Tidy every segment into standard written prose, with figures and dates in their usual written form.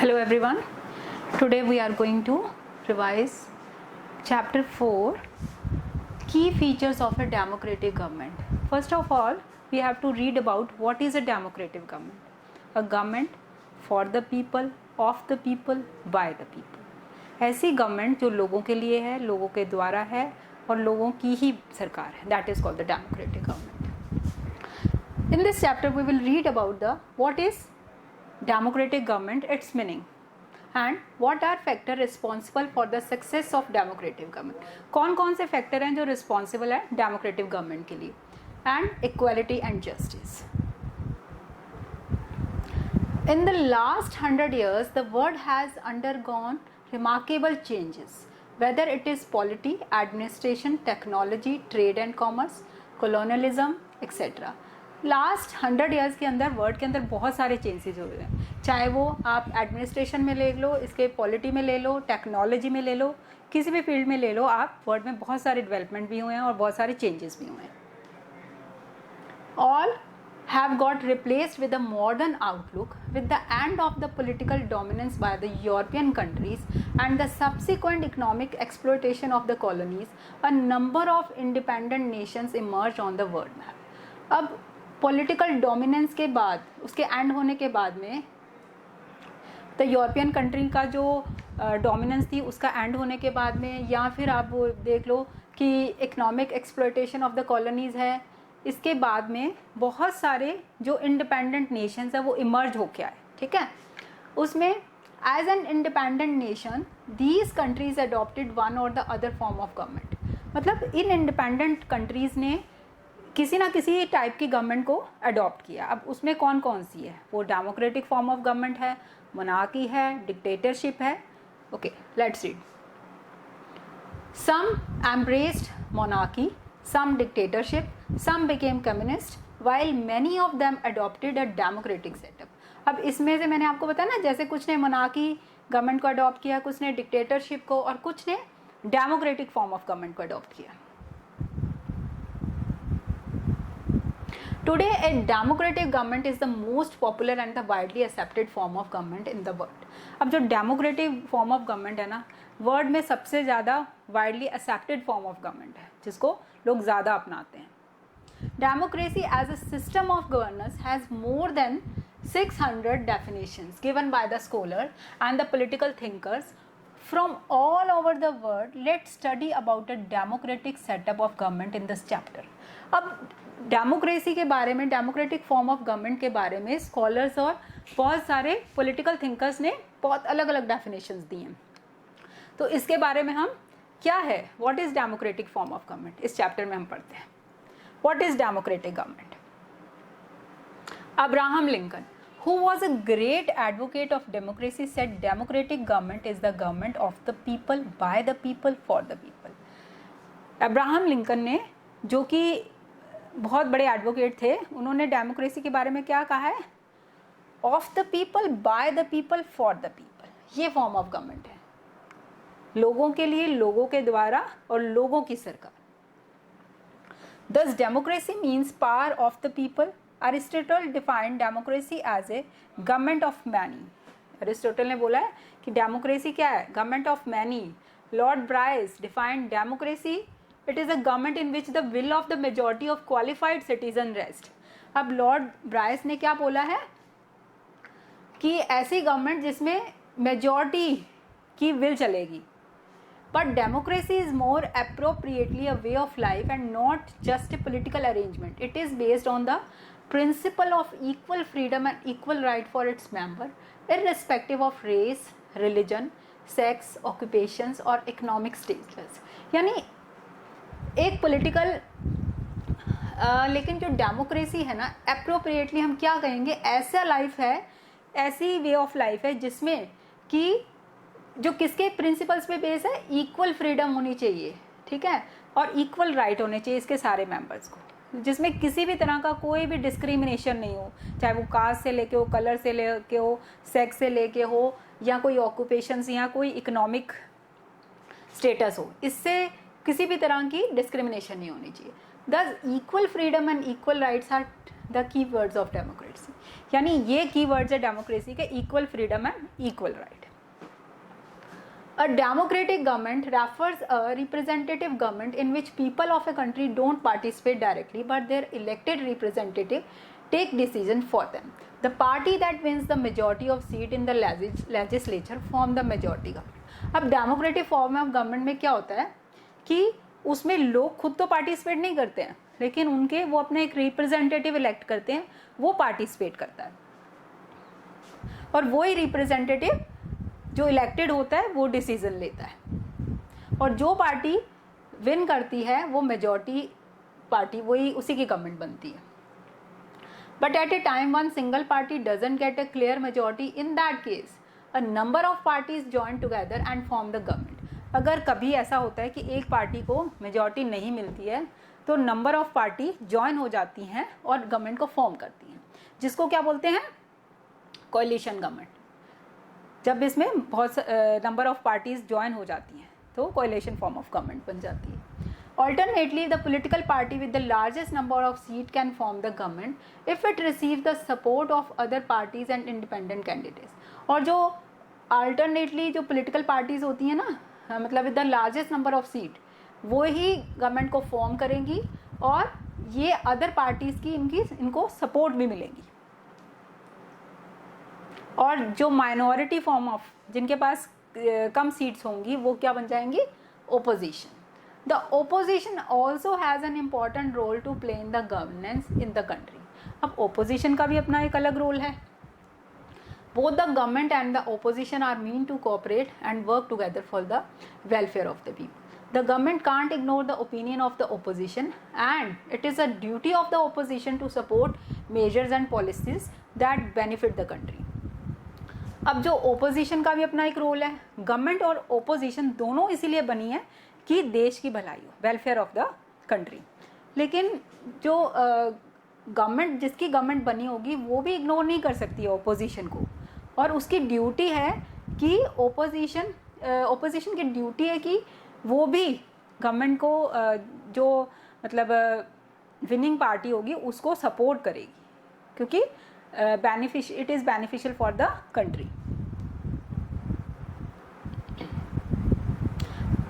Hello everyone. Today we are going to revise chapter 4, key features of a democratic government. First of all, we have to read about what is a democratic government. A government for the people, of the people, by the people. ऐसी government जो लोगों के लिए है, लोगों के द्वारा है और लोगों की ही सरकार है. That is called the democratic government. In this chapter we will read about the what is democratic government, its meaning, and what are factor responsible for the success of democratic government. कौन कौन से factor हैं जो responsible है democratic government के लिए. And equality and justice. In the last 100 years, the world has undergone remarkable changes, whether it is polity, administration, technology, trade and commerce, colonialism, etc. Last 100 years के अंदर world के अंदर बहुत सारे changes हुए हैं. चाहे वो आप एडमिनिस्ट्रेशन में ले लो, इसके पॉलिटी में ले लो, टेक्नोलॉजी में ले लो, किसी भी फील्ड में ले लो आप, वर्ल्ड में बहुत सारे डेवलपमेंट भी हुए हैं और बहुत सारे चेंजेस भी हुए हैं. All have got replaced with a modern outlook. With the end of the political dominance by the European countries and the subsequent economic exploitation of the colonies, a number of independent nations emerged on the world map. अब political dominance के बाद, उसके and होने के बाद में the European country का जो डोमिनेंस थी उसका एंड होने के बाद में, या फिर आप वो देख लो कि economic exploitation of the colonies है, इसके बाद में बहुत सारे जो इंडिपेंडेंट नेशंस है वो इमर्ज होके आए. ठीक है, उसमें as an independent nation these countries adopted one or the other form of government. मतलब इन इंडिपेंडेंट कंट्रीज़ ने किसी ना किसी टाइप की गवर्नमेंट को अडॉप्ट किया. अब उसमें कौन कौन सी है? वो डेमोक्रेटिक फॉर्म ऑफ गवर्नमेंट है, मोनार्की है, डिक्टेटरशिप है. Okay, let's read. Some embraced monarchy, some dictatorship, some became communist, while many of them adopted a democratic setup. अब इसमें से मैंने आपको बताया ना, जैसे कुछ ने मोनार्की गवर्नमेंट को अडॉप्ट किया, कुछ ने डिक्टेटरशिप को और कुछ ने डेमोक्रेटिक फॉर्म ऑफ गवर्नमेंट को अडॉप्ट किया. Today, a democratic government is the most popular and the widely accepted form of government in the world. अब जो डेमोक्रेटिक फॉर्म ऑफ गवर्नमेंट है ना, वर्ल्ड में सबसे ज़्यादा widely accepted form of government है, जिसको लोग ज़्यादा अपनाते हैं. Democracy as a system of governance has more than 600 definitions given by the scholar and the political thinkers from all over the world. Let's study about a democratic setup of government in this chapter. अब democracy के बारे में, democratic form of government के बारे में scholars और बहुत सारे पॉलिटिकल थिंकर्स ने बहुत अलग अलग डेफिनेशंस दी हैं. तो इसके बारे में हम क्या है, what is democratic form of government, इस चैप्टर में हम पढ़ते हैं. What is democratic government? Abraham Lincoln, who was a great advocate of democracy, said democratic government is the government of the people, by the people, for the people. Abraham Lincoln ने, जो कि बहुत बड़े advocate थे, उन्होंने democracy के बारे में क्या कहा है? Of the people, by the people, for the people. ये फॉर्म ऑफ गवर्नमेंट है, लोगों के लिए, लोगों के द्वारा और लोगों की सरकार. Thus democracy means power of the people. Aristotle defined democracy as a government of many. Aristotle ने बोला है कि डेमोक्रेसी क्या है? Government of many. Lord Bryce defined democracy, it is a government in which the will of the majority of qualified citizen rest. अब Lord Bryce ने क्या बोला है कि ऐसी गवर्नमेंट जिसमें मेजॉरिटी की विल चलेगी. But democracy is more appropriately a way of life and not just a political arrangement. It is based on the principle of equal freedom and equal right for its member, irrespective of race, religion, sex, occupations और economic status. यानी एक political लेकिन जो democracy है ना, appropriately हम क्या कहेंगे, ऐसा लाइफ है, ऐसी वे ऑफ लाइफ है जिसमें कि जो किसके प्रिंसिपल्स पे बेस है, इक्वल फ्रीडम होनी चाहिए. ठीक है, और इक्वल राइट होने चाहिए इसके सारे मेंबर्स को, जिसमें किसी भी तरह का कोई भी डिस्क्रिमिनेशन नहीं हो, चाहे वो कास्ट से लेके हो, कलर से लेके हो, सेक्स से लेके हो, या कोई ऑक्यूपेशन या कोई इकोनॉमिक स्टेटस हो, इससे किसी भी तरह की डिस्क्रिमिनेशन नहीं होनी चाहिए. Thus equal freedom and equal rights are the key words of democracy, यानी ये की वर्ड्स है डेमोक्रेसी के, equal freedom and equal right. A democratic government refers a representative government in which people of a country don't participate directly, but their elected representative take decision for them. The party that wins the majority of seat in the legislature form the majority government. अब democratic form of government में क्या होता है कि उसमें लोग खुद तो पार्टिसिपेट नहीं करते हैं, लेकिन उनके वो अपने एक रिप्रेजेंटेटिव इलेक्ट करते हैं, वो पार्टिसिपेट करता है, और वही रिप्रेजेंटेटिव जो इलेक्टेड होता है वो डिसीजन लेता है, और जो पार्टी विन करती है वो मेजॉरिटी पार्टी, वही उसी की गवर्नमेंट बनती है. But at A time one single party doesn't get a clear majority, in that case a number of parties join together and form the government. अगर कभी ऐसा होता है कि एक पार्टी को मेजॉरिटी नहीं मिलती है तो नंबर ऑफ पार्टी जॉइन हो जाती हैं और गवर्नमेंट को फॉर्म करती हैं, जिसको क्या बोलते हैं, कोalition गवर्नमेंट. जब इसमें बहुत नंबर ऑफ पार्टीज ज्वाइन हो जाती हैं तो कोalition फॉर्म ऑफ गवर्नमेंट बन जाती है. Alternately, the political party with the largest number of seats can form the government if it receives the support of other parties and independent candidates. और जो alternately जो political parties होती हैं ना, मतलब with the largest number of seat, वो ही government को form करेंगी और ये अदर पार्टीज की इनको सपोर्ट भी मिलेगी. और जो माइनॉरिटी फॉर्म ऑफ, जिनके पास कम सीट्स होंगी, वो क्या बन जाएंगी, opposition. The opposition also has an important role to play in the governance in the country. अब ओपोजिशन का भी अपना एक अलग रोल है. Both the government and the opposition are mean to cooperate and work together for the welfare of the people. The government can't ignore the opinion of the opposition, and it is a duty of the opposition to support measures and policies that benefit the country. अब जो opposition का भी अपना एक role है, government और opposition दोनों इसीलिए बनी है कि देश की भलाई हो, वेलफेयर ऑफ द कंट्री. लेकिन जो गवर्नमेंट, जिसकी गवर्नमेंट बनी होगी, वो भी इग्नोर नहीं कर सकती है ओपोजिशन को, और उसकी ड्यूटी है कि ओपोजिशन की ड्यूटी है कि वो भी गवर्नमेंट को जो मतलब विनिंग पार्टी होगी उसको सपोर्ट करेगी, क्योंकि it is beneficial for the country.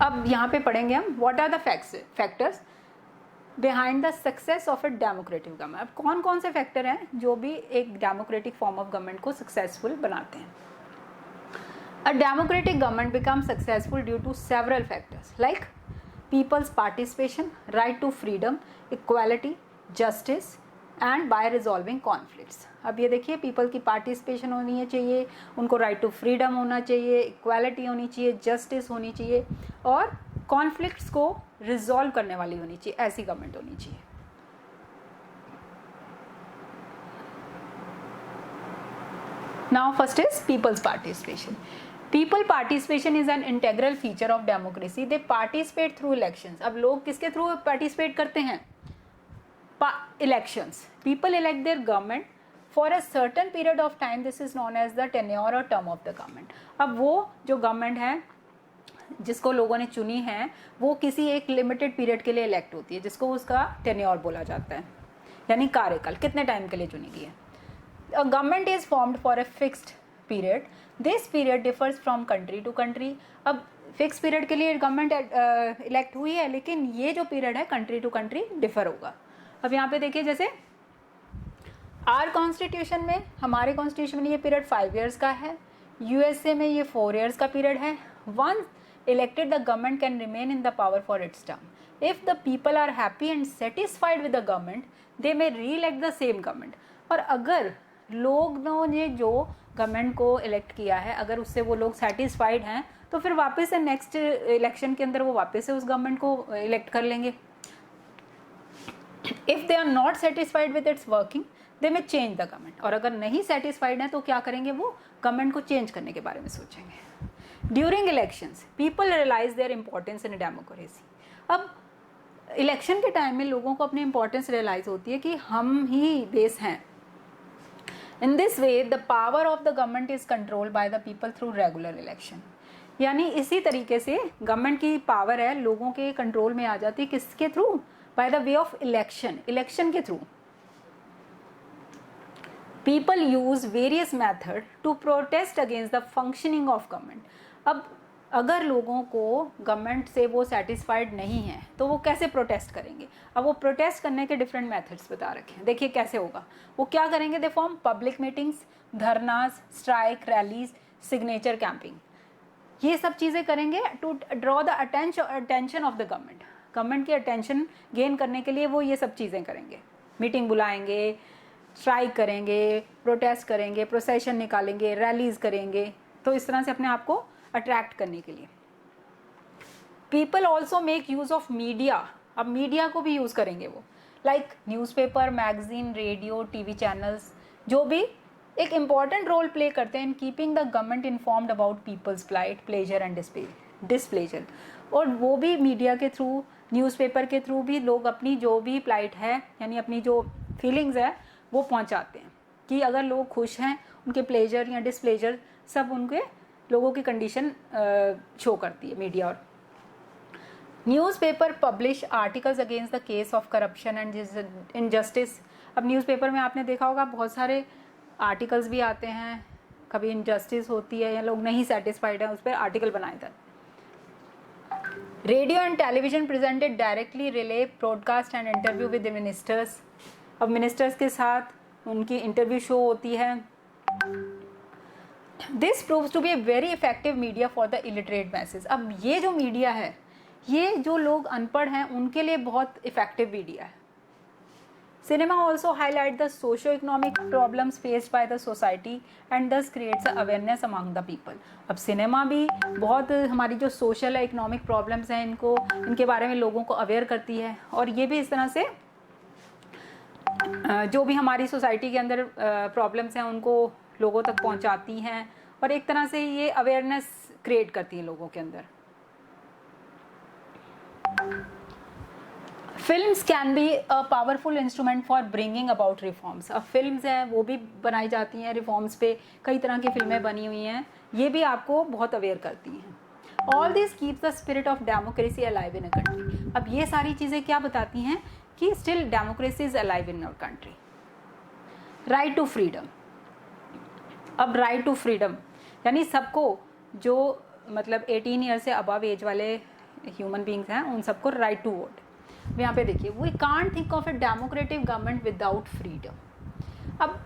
अब यहाँ पे पढ़ेंगे हम what are the factors behind the success of a democratic government. अब कौन कौन से फैक्टर हैं जो भी एक डेमोक्रेटिक फॉर्म ऑफ गवर्नमेंट को सक्सेसफुल बनाते हैं. A democratic government becomes successful due to several factors like people's participation, right to freedom, equality, justice and by resolving conflicts. अब ये देखिए, पीपल की पार्टिसिपेशन होनी चाहिए, उनको राइट टू फ्रीडम होना चाहिए, इक्वालिटी होनी चाहिए, जस्टिस होनी चाहिए, और कॉन्फ्लिक्ट्स को रिजॉल्व करने वाली होनी चाहिए, ऐसी गवर्नमेंट होनी चाहिए. Now first is people's participation. People participation is an integral feature of democracy. They participate through elections. अब लोग किसके थ्रू पार्टिसिपेट करते हैं, elections. People elect their government for a certain period of time. This is known as the tenure or term of the government. अब वो जो government है जिसको लोगों ने चुनी है, वो किसी एक लिमिटेड पीरियड के लिए इलेक्ट होती है, जिसको उसका टेन्योर बोला जाता है, यानी कार्यकाल, कितने टाइम के लिए चुनी गई है. A government is formed for a fixed period. This period differs from country to country. अब फिक्स पीरियड के लिए गवर्नमेंट इलेक्ट हुई है, लेकिन ये जो पीरियड है कंट्री टू कंट्री डिफर होगा. अब यहाँ पे देखिए, जैसे आर कॉन्स्टिट्यूशन में, हमारे कॉन्स्टिट्यूशन में ये पीरियड 5 years का है, यूएसए में ये 4 years का पीरियड है. Once elected, the government can remain in the power for its term. If the people are happy and satisfied with the government, they may re-elect the same government. और अगर लोगों ने जो government को elect किया है, अगर उससे वो लोग सेटिस्फाइड हैं, तो फिर वापस से नेक्स्ट इलेक्शन के अंदर वो वापस से उस गवर्नमेंट को इलेक्ट कर लेंगे. If they are not satisfied with its working, they may change the government. और अगर नहीं सेटिस्फाइड हैं तो क्या करेंगे, वो गवर्नमेंट को चेंज करने के बारे में सोचेंगे. During elections people realize their importance in democracy. अब इलेक्शन के टाइम में लोगों को अपनी इंपॉर्टेंस रियलाइज होती है कि हम ही देश हैं. In this way, the power of the government is controlled by the people through regular election. यानी इसी तरीके से गवर्नमेंट की पावर है लोगों के कंट्रोल में आ जाती है, किसके through, by the way of election, election के through. People use various method to protest against the functioning of government. अब अगर लोगों को गवर्नमेंट से वो सेटिस्फाइड नहीं है तो वो कैसे प्रोटेस्ट करेंगे। अब वो प्रोटेस्ट करने के डिफरेंट मेथड्स बता रखे हैं, देखिए कैसे होगा। वो क्या करेंगे, they form public meetings, dharnas, strike, rallies, signature camping, ये सब चीज़ें करेंगे to draw the attention of the government. Government की अटेंशन गेन करने के लिए वो ये सब चीज़ें करेंगे, मीटिंग बुलाएंगे, स्ट्राइक करेंगे, प्रोटेस्ट करेंगे, प्रोसेशन निकालेंगे, रैलीज करेंगे, तो इस तरह से अपने आप को अट्रैक्ट करने के लिए। People also make use of media, अब मीडिया को भी यूज करेंगे वो, like newspaper, magazine, radio, TV channels, जो भी एक इम्पॉर्टेंट रोल प्ले करते हैं in keeping the government informed about people's plight, pleasure and displeasure. और वो भी मीडिया के थ्रू, न्यूज़पेपर के थ्रू भी लोग अपनी जो भी प्लाइट है यानी अपनी जो फीलिंग्स है वो पहुंचाते हैं कि अगर लोग खुश हैं, उनके प्लेजर या डिसप्लेजर सब उनके लोगों की कंडीशन शो करती है मीडिया। और newspaper publish articles against the case of corruption and injustice. अब न्यूज़पेपर में आपने देखा होगा बहुत सारे आर्टिकल्स भी आते हैं, कभी इनजस्टिस होती है या लोग नहीं सेटिस्फाइड है उस पर आर्टिकल बनाए जाते। Radio and television presented directly relay broadcast and interview with ministers. अब मिनिस्टर्स के साथ उनकी इंटरव्यू शो होती है। This proves to be a very effective media for the illiterate message. अब ये जो मीडिया है, ये जो लोग अनपढ़ हैं उनके लिए बहुत इफेक्टिव मीडिया है। Cinema also highlight the socio economic problems faced by the society and thus creates awareness among the people. अब सिनेमा भी बहुत हमारी जो सोशल है, इकोनॉमिक प्रॉब्लम्स हैं, इनके बारे में लोगों को अवेयर करती है, और ये भी इस तरह से जो भी हमारी सोसाइटी के अंदर प्रॉब्लम्स हैं उनको लोगों तक पहुंचाती हैं, और एक तरह से ये अवेयरनेस क्रिएट करती है लोगों के अंदर। Films can be a powerful instrument for bringing about reforms. अब फिल्म्स हैं वो भी बनाई जाती हैं रिफॉर्म्स पे, कई तरह की फिल्में बनी हुई हैं, ये भी आपको बहुत अवेयर करती हैं। All this keeps the spirit of democracy alive in a country. अब ये सारी चीज़ें क्या बताती हैं कि still democracy is alive in our country. Right to freedom. अब राइट टू फ्रीडम यानी सबको, जो मतलब 18 ईयर से अबव एज वाले ह्यूमन बींग्स हैं उन सबको राइट टू वोट। यहाँ पे देखिए, we can't think of a democratic government without freedom. अब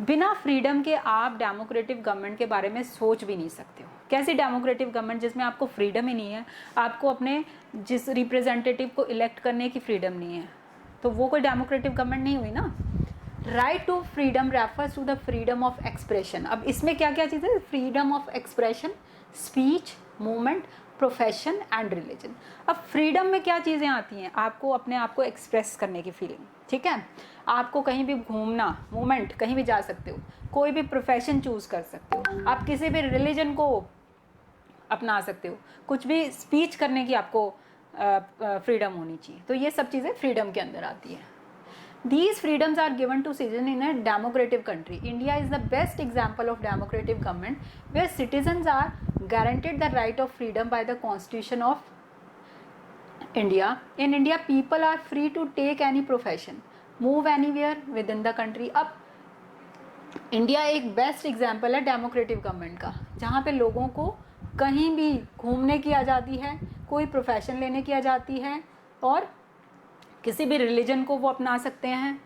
बिना फ्रीडम के आप डेमोक्रेटिक गवर्नमेंट के बारे में सोच भी नहीं सकते हो। कैसी डेमोक्रेटिक गवर्नमेंट जिसमें आपको फ्रीडम ही नहीं है, आपको अपने जिस रिप्रेजेंटेटिव को इलेक्ट करने की फ्रीडम नहीं है, तो वो कोई डेमोक्रेटिक गवर्नमेंट नहीं हुई ना। Right to freedom refers to the freedom of expression. अब इसमें क्या क्या चीज़ें, freedom of expression, speech, movement, profession and religion. अब फ्रीडम में क्या चीज़ें आती हैं, आपको अपने आप को एक्सप्रेस करने की फीलिंग, ठीक है, आपको कहीं भी घूमना, मूवमेंट, कहीं भी जा सकते हो, कोई भी प्रोफेशन चूज कर सकते हो, आप किसी भी रिलीजन को अपना सकते हो, कुछ भी स्पीच करने की आपको फ्रीडम होनी चाहिए। तो ये सब चीज़ें फ्रीडम के अंदर आती है। These freedoms are given to citizens in a democratic country. India is the best example of democratic government where citizens are guaranteed the right of freedom by the Constitution of India. In India, people are free to take any profession, move anywhere within the country. अब India एक best example है democratic government का, जहाँ पे लोगों को कहीं भी घूमने की आज़ादी है, कोई प्रोफेशन लेने की आज़ादी है, और किसी भी रिलीजन को वो अपना सकते हैं,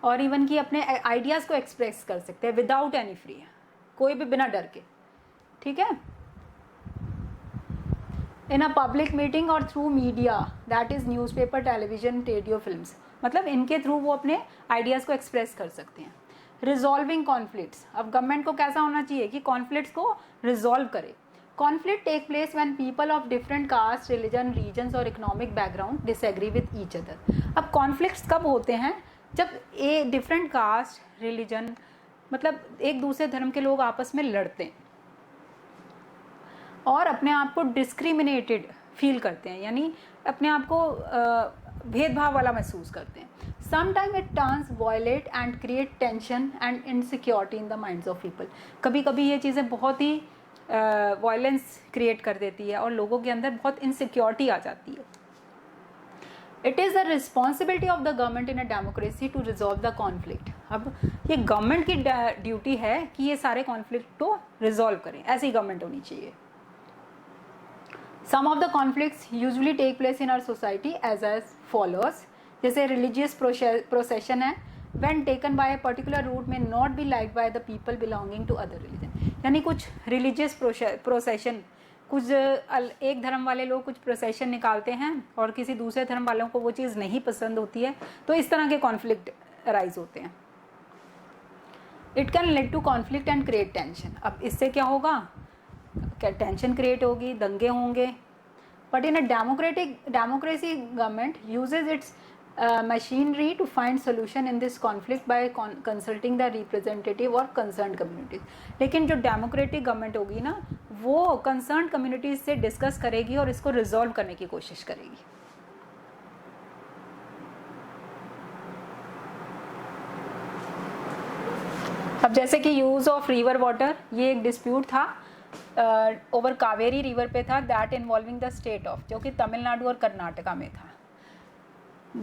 और इवन कि अपने आइडियाज़ को एक्सप्रेस कर सकते हैं विदाउट एनी फ्री, कोई भी बिना डर के, ठीक है। इन अ पब्लिक मीटिंग और through media, that is newspaper, television, radio, films, मतलब इनके थ्रू वो अपने आइडियाज़ को एक्सप्रेस कर सकते हैं। Resolving conflicts. अब गवर्नमेंट को कैसा होना चाहिए कि कॉन्फ्लिक्ट्स को रिजॉल्व करे। Conflict take place when people of different caste, religion, regions और economic background disagree with each other. अब conflicts कब होते हैं, जब ए different caste, religion, मतलब एक दूसरे धर्म के लोग आपस में लड़ते हैं और अपने आप को discriminated फील करते हैं, यानी अपने आप को भेदभाव वाला महसूस करते हैं। Sometimes it turns violent and create tension and insecurity in the minds of people. कभी कभी ये चीज़ें बहुत ही वायलेंस क्रिएट कर देती है और लोगों के अंदर बहुत इनसिक्योरिटी आ जाती है। It is the responsibility of the government in a democracy to resolve the conflict. अब ये गवर्नमेंट की ड्यूटी है कि ये सारे कॉन्फ्लिक्ट को रिजॉल्व करें, ऐसी गवर्नमेंट होनी चाहिए। Some of the conflicts usually take place in our society as followers, जैसे रिलीजियस प्रोसेशन है, when taken by a particular route may not be liked by the people belonging to other religion। यानी कुछ religious procession, कुछ एक धर्म वाले लोग कुछ प्रोसेशन निकालते हैं और किसी दूसरे धर्म वालों को वो चीज़ नहीं पसंद होती है, तो इस तरह के कॉन्फ्लिक्ट अराइज होते हैं। It can lead to conflict and create tension. अब इससे क्या होगा, क्या टेंशन क्रिएट होगी, दंगे होंगे। But in a democracy government usage it's machinery to find solution in this conflict by consulting the representative or concerned communities। लेकिन जो डेमोक्रेटिक गवर्नमेंट होगी ना, वो कंसर्न कम्युनिटीज से डिस्कस करेगी और इसको रिजॉल्व करने की कोशिश करेगी। अब जैसे कि यूज ऑफ रिवर वाटर, ये एक डिस्प्यूट था ओवर कावेरी रिवर पे था, that involving the state of, जो कि तमिलनाडु और कर्नाटका में था।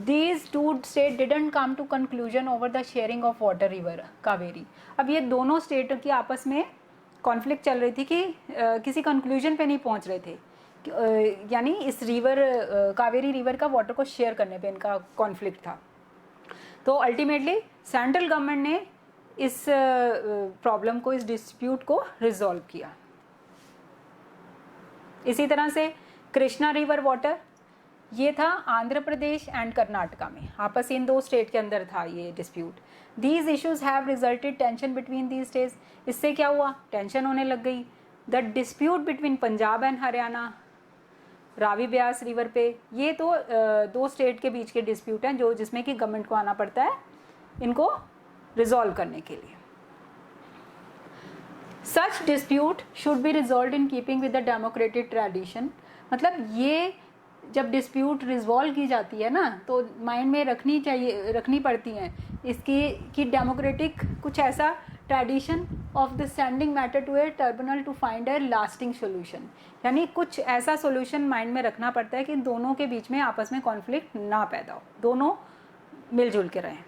These two states didn't come to conclusion over the sharing of water river Kaveri. अब ये दोनों स्टेट की आपस में कॉन्फ्लिक्ट चल रही थी कि किसी कंक्लूजन पे नहीं पहुंच रहे थे, यानी इस रिवर कावेरी रिवर का वाटर को शेयर करने पे इनका कॉन्फ्लिक्ट था। तो अल्टीमेटली सेंट्रल गवर्नमेंट ने इस प्रॉब्लम को, इस डिस्प्यूट को रिजॉल्व किया। इसी तरह से कृष्णा रिवर वाटर, ये था आंध्र प्रदेश एंड कर्नाटका में, आपस इन दो स्टेट के अंदर था ये dispute. These issues have resulted tension between these states. इससे क्या हुआ, टेंशन होने लग गई। The dispute between Punjab and Haryana Ravi Beas river पे, ये तो दो स्टेट के बीच के डिस्प्यूट हैं जो जिसमें कि गवर्नमेंट को आना पड़ता है इनको रिजॉल्व करने के लिए। Such dispute should be resolve in keeping with the democratic tradition. मतलब ये जब डिस्प्यूट रिजॉल्व की जाती है ना, तो माइंड में रखनी पड़ती हैं इसकी कि डेमोक्रेटिक कुछ ऐसा tradition of the sending matter to a tribunal to find a lasting solution. यानी कुछ ऐसा सोल्यूशन माइंड में रखना पड़ता है कि दोनों के बीच में आपस में कॉन्फ्लिक्ट ना पैदा हो, दोनों मिलजुल के रहें।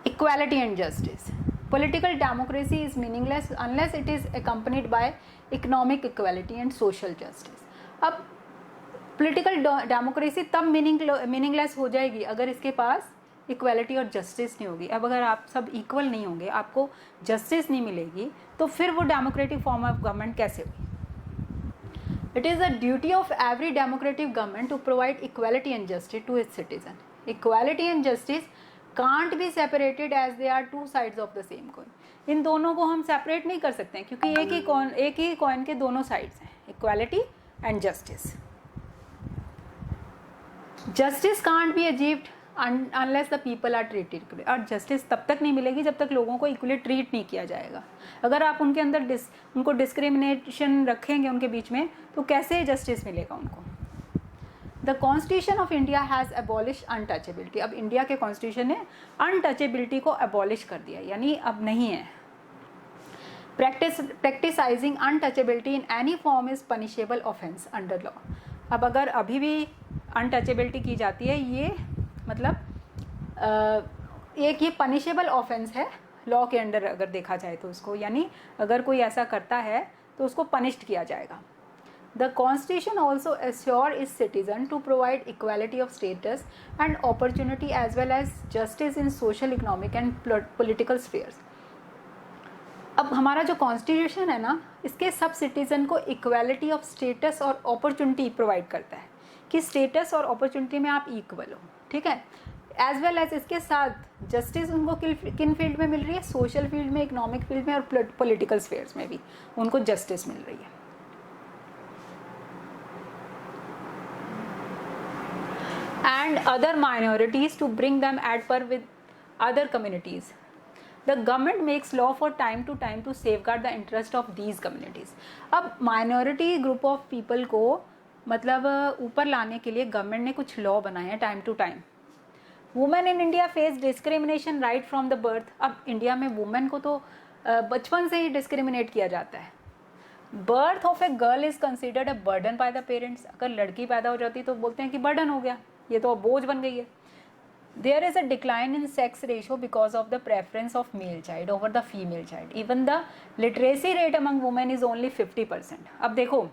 Equality and justice. Political democracy is meaningless unless it is accompanied by economic equality and social justice। अब पॉलिटिकल डेमोक्रेसी तब मीनिंगलेस हो जाएगी अगर इसके पास इक्वालिटी और जस्टिस नहीं होगी। अब अगर आप सब इक्वल नहीं होंगे, आपको जस्टिस नहीं मिलेगी, तो फिर वो डेमोक्रेटिक फॉर्म ऑफ गवर्नमेंट कैसे होगी। It is the duty of every democratic government to provide equality and justice to its citizen. Equality and justice can't be separated as they are two sides of the same coin. इन दोनों को हम separate नहीं कर सकते हैं क्योंकि एक ही कॉइन के दोनों साइड्स हैं, equality and justice. Justice can't be achieved unless the people are treated equally. और जस्टिस तब तक नहीं मिलेगी जब तक लोगों को इक्वली ट्रीट नहीं किया जाएगा। अगर आप उनके अंदर उनको डिस्क्रिमिनेशन रखेंगे उनके बीच में, तो कैसे जस्टिस मिलेगा उनको। The constitution of India has abolish untouchability. अब इंडिया के कॉन्स्टिट्यूशन ने अनटचेबिलिटी को अबॉलिश कर दिया, यानी अब नहीं है। Practisizing untouchability in any form is punishable offence under law. अब अगर अभी भी अनटचेबिलिटी की जाती है, ये मतलब एक ये पनिशेबल ऑफेंस है लॉ के अंडर अगर देखा जाए तो उसको, यानी अगर कोई ऐसा करता है तो उसको पनिश्ड किया जाएगा। The Constitution also assures its citizens to provide equality of status and opportunity as well as justice in social, economic and political spheres। अब हमारा जो कॉन्स्टिट्यूशन है ना, इसके सब सिटीजन को इक्वालिटी ऑफ स्टेटस और अपॉर्चुनिटी प्रोवाइड करता है कि स्टेटस और अपॉर्चुनिटी में आप इक्वल हो, ठीक है। एज वेल एज इसके साथ जस्टिस उनको किन फील्ड में मिल रही है, सोशल फील्ड में, इकोनॉमिक फील्ड में और पॉलिटिकल स्फेयर्स में भी उनको जस्टिस मिल रही है। And other minorities to bring them at par with other communities। The government makes law for time to safeguard the interest of these communities। अब minority group of people को मतलब ऊपर लाने के लिए गवर्नमेंट ने कुछ लॉ बनाए हैं time to time. Women in India face discrimination right from the birth. अब इंडिया में वुमेन को तो बचपन से ही डिस्क्रिमिनेट किया जाता है। Birth of a girl is considered a burden by the parents. अगर लड़की पैदा हो जाती तो बोलते हैं कि बर्डन हो गया, ये तो अब बोझ बन गई है। There is a decline in sex ratio because of the preference of male child over the female child. Even the literacy rate among women is only 50%. अब देखो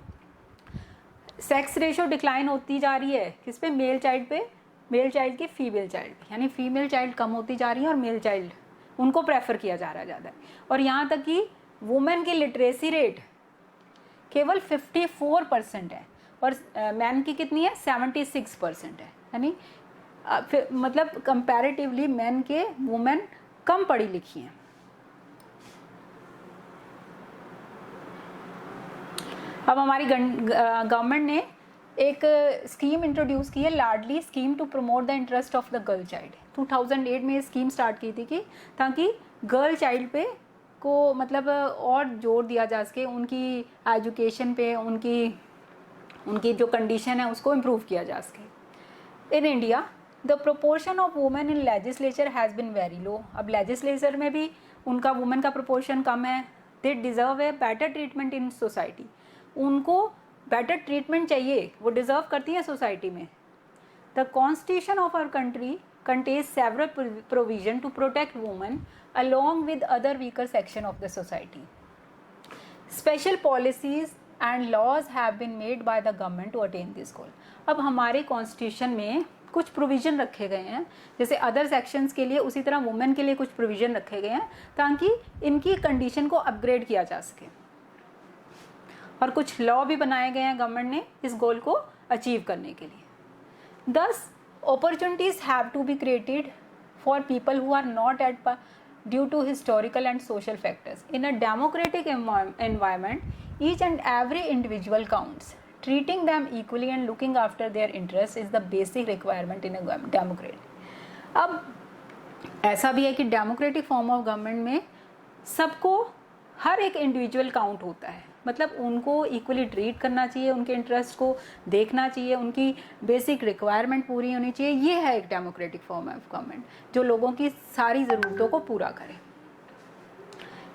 सेक्स रेशियो डिक्लाइन होती जा रही है किस पे, मेल चाइल्ड पे, male child की फीमेल चाइल्ड पे, यानी फीमेल चाइल्ड कम होती जा रही है और मेल चाइल्ड उनको प्रेफर किया जा रहा है ज़्यादा। और यहाँ तक कि वुमेन की लिटरेसी रेट केवल 54% है और मैन की कितनी है, 76% है। यानी मतलब कंपैरेटिवली मैन के वुमेन कम पढ़ी लिखी हैं। अब हमारी गवर्नमेंट ने एक स्कीम इंट्रोड्यूस की है, Ladli scheme, to promote the interest of the girl child. 2008 में ये स्कीम स्टार्ट की थी कि ताकि गर्ल चाइल्ड पे को मतलब और जोर दिया जा सके, उनकी एजुकेशन पे, उनकी जो कंडीशन है उसको इम्प्रूव किया जा सके। In India the proportion of women in legislature has been very low. अब लेजिस्लेचर में भी उनका वुमेन का प्रोपोर्शन कम है। They deserve a better treatment in society. उनको बेटर ट्रीटमेंट चाहिए, वो डिज़र्व करती हैं सोसाइटी में। The constitution of our country contains several provision to protect women along with other weaker section of the society. Special policies and laws have been made by the government to attain this goal. अब हमारे constitution में कुछ provision रखे गए हैं, जैसे other sections के लिए उसी तरह वुमेन के लिए कुछ प्रोविज़न रखे गए हैं ताकि इनकी कंडीशन को अपग्रेड किया जा सके। और कुछ लॉ भी बनाए गए हैं गवर्नमेंट ने इस गोल को अचीव करने के लिए। Thus, opportunities have to be created for people who are not at par due to historical and social factors. In a democratic environment, each and every individual counts. Treating them equally and looking after their interests is the basic requirement in a democracy. अब ऐसा भी है कि democratic form of government में सबको, हर एक individual count होता है, मतलब उनको इक्वली ट्रीट करना चाहिए, उनके इंटरेस्ट को देखना चाहिए, उनकी बेसिक रिक्वायरमेंट पूरी होनी चाहिए। ये है एक डेमोक्रेटिक फॉर्म ऑफ गवर्नमेंट जो लोगों की सारी ज़रूरतों को पूरा करे,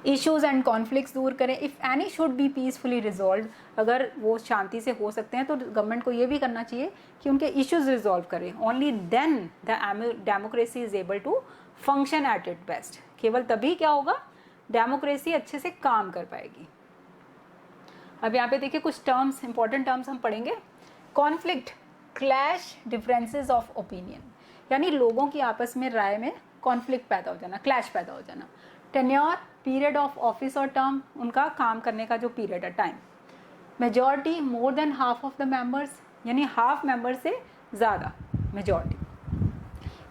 इश्यूज एंड कॉन्फ्लिक्ट्स दूर करें। If any should be peacefully resolve, अगर वो शांति से हो सकते हैं तो गवर्नमेंट को ये भी करना चाहिए कि उनके इश्यूज रिजॉल्व करें। Only then the democracy is able to function at it best. केवल तभी क्या होगा, डेमोक्रेसी अच्छे से काम कर पाएगी। अब यहाँ पे देखिए कुछ टर्म्स, इंपॉर्टेंट टर्म्स हम पढ़ेंगे। Conflict, clash, differences of opinion, यानी लोगों की आपस में राय में कॉन्फ्लिक्ट पैदा हो जाना, क्लैश पैदा हो जाना। टेन्योर, पीरियड ऑफ ऑफिस और टर्म, उनका काम करने का जो पीरियड है, time. Majority, more than half of the members, यानी हाफ मेंबर से ज़्यादा, majority.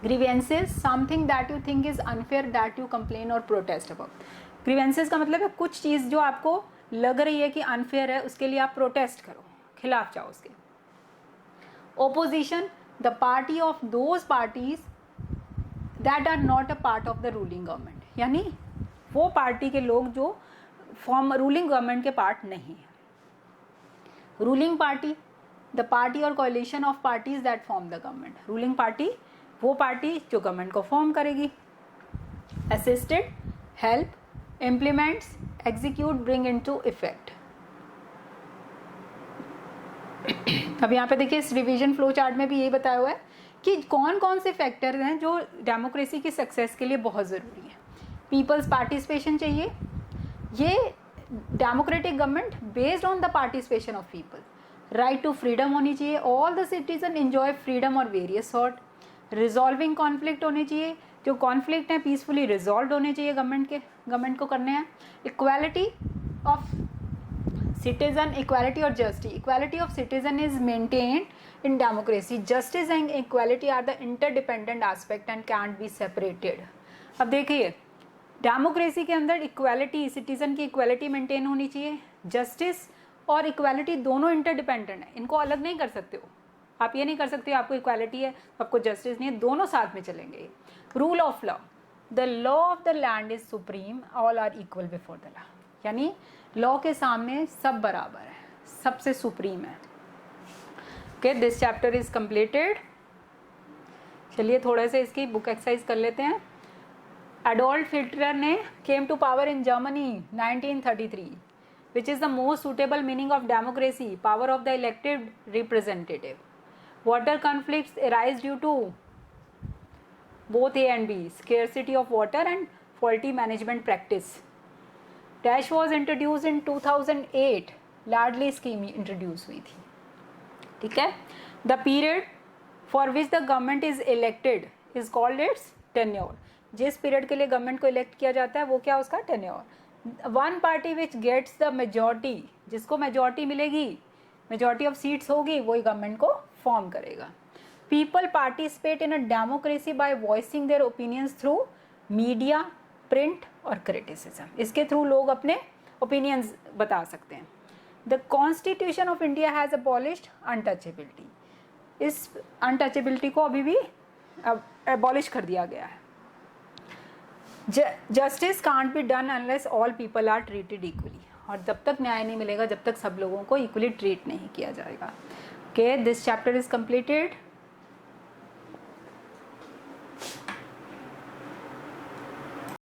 Grievances, something that you think is unfair that you complain और प्रोटेस्ट अबाउट। ग्रीवेंसेस का मतलब है कुछ चीज़ जो आपको लग रही है कि अनफेयर है, उसके लिए आप प्रोटेस्ट करो, खिलाफ जाओ उसके। Opposition, the party of those parties that are not a part of the ruling government, यानी वो पार्टी के लोग जो फॉर्म रूलिंग गवर्नमेंट के पार्ट नहीं है। Ruling party, the party or coalition of parties that form the government. Ruling party वो party जो गवर्नमेंट को फॉर्म करेगी। Assisted, help, implements, execute, bring into effect. अब यहाँ पे देखिए इस रिवीजन फ्लो चार्ट में भी यही बताया हुआ है कि कौन कौन से फैक्टर हैं जो डेमोक्रेसी की सक्सेस के लिए बहुत ज़रूरी है। पीपल्स पार्टिसिपेशन चाहिए, ये democratic government based on the participation of people. Right to freedom होनी चाहिए, all the citizen enjoy freedom और वेरियस सॉर्ट। रिजॉल्विंग कॉन्फ्लिक्ट होनी चाहिए, जो कॉन्फ्लिक्ट हैं पीसफुली रिजॉल्व होने चाहिए, गवर्नमेंट को करने हैं। इक्वालिटी ऑफ सिटीजन, इक्वालिटी और justice. Equality of citizen is maintained in democracy. Justice and equality are the interdependent aspect and can't be separated. अब देखिए डेमोक्रेसी के अंदर इक्वालिटी, सिटीजन की इक्वालिटी मेंटेन होनी चाहिए, जस्टिस और इक्वालिटी दोनों इंटरडिपेंडेंट है, इनको अलग नहीं कर सकते हो। आप ये नहीं कर सकते आपको इक्वालिटी है आपको जस्टिस नहीं है, दोनों साथ में चलेंगे। Rule of law, the law of the land is supreme, all are equal before the law, यानी लॉ के सामने सब बराबर है, सबसे सुप्रीम है। Okay, this chapter is completed. चलिए थोड़ा सा इसकी बुक एक्सरसाइज कर लेते हैं। एडोल्फ हिटलर ने came to power in Germany 1933, which is the most suitable meaning of democracy, power of the elected representative. Water conflicts arise due to both A and B, scarcity of water and faulty management practice. Dash was introduced in 2008, Ladli scheme introduce हुई थी, ठीक है. The period for which the government is elected is called its tenure. जिस period के लिए government को elect किया जाता है वो क्या उसका tenure. One party which gets the majority, जिसको मेजॉरिटी मिलेगी, मेजॉरिटी ऑफ सीट्स होगी, वही गवर्नमेंट को फॉर्म करेगा. People participate in a democracy by voicing their opinions through media, print और criticism. इसके थ्रू लोग अपने opinions बता सकते हैं. The Constitution of India has abolished untouchability. इस untouchability को अभी भी abolish कर दिया गया है. Justice can't be done unless all people are treated equally. और जब तक न्याय नहीं मिलेगा, जब तक सब लोगों को equally treat नहीं किया जाएगा. Okay, this chapter is completed.